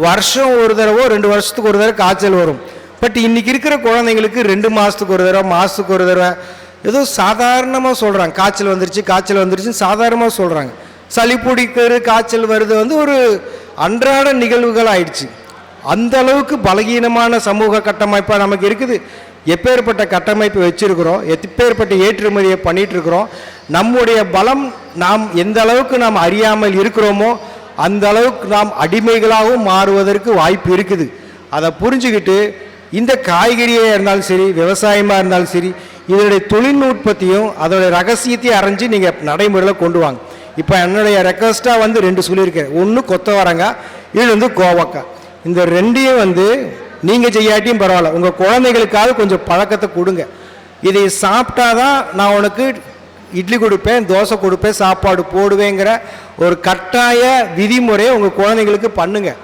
வருஷம் ஒரு தடவை 2 வருஷத்துக்கு ஒரு தடவை காய்ச்சல் வரும். பட் இன்றைக்கி இருக்கிற குழந்தைங்களுக்கு 2 மாதத்துக்கு ஒரு தடவை, மாதத்துக்கு ஒரு தடவை ஏதோ சாதாரணமாக சொல்கிறாங்க. காய்ச்சல் வந்துருச்சுன்னு சாதாரணமாக சொல்கிறாங்க. சளி பிடிக்கிற காய்ச்சல் வருது ஒரு அன்றாட நிகழ்வுகள் ஆயிடுச்சு. அந்த அளவுக்கு பலகீனமான சமூக கட்டமைப்பாக நமக்கு இருக்குது. எப்பேற்பட்ட கட்டமைப்பு வச்சுருக்கிறோம், எப்பேற்பட்ட ஏற்றுமதியை பண்ணிகிட்ருக்கிறோம். நம்முடைய பலம் நாம் எந்த அளவுக்கு நாம் அறியாமல் இருக்கிறோமோ அந்த அளவுக்கு நாம் அடிமைகளாகவும் மாறுவதற்கு வாய்ப்பு இருக்குது. அதை புரிஞ்சுக்கிட்டு இந்த காய்கறியாக இருந்தாலும் சரி, விவசாயமாக இருந்தாலும் சரி, இதனுடைய தொழில்நுட்பத்தையும் அதோடைய ரகசியத்தையும் அறிஞ்சு நீங்கள் நடைமுறையில் கொண்டு வாங்க. இப்போ என்னுடைய ரெக்வஸ்ட்டாக 2 சொல்லியிருக்கேன். ஒன்று கொத்தவரங்காய், இது கோவக்காய். இந்த 2ஐயும் நீங்கள் செய்யாட்டியும் பரவாயில்ல, உங்கள் குழந்தைகளுக்காக கொஞ்சம் பழக்கத்தை கொடுங்க. இதை சாப்பிட்டாதான் நான் உனக்கு இட்லி கொடுப்பேன், தோசை கொடுப்பேன், சாப்பாடு போடுவேங்கிற ஒரு கட்டாய விதிமுறையை உங்கள் குழந்தைங்களுக்கு பண்ணுங்கள்.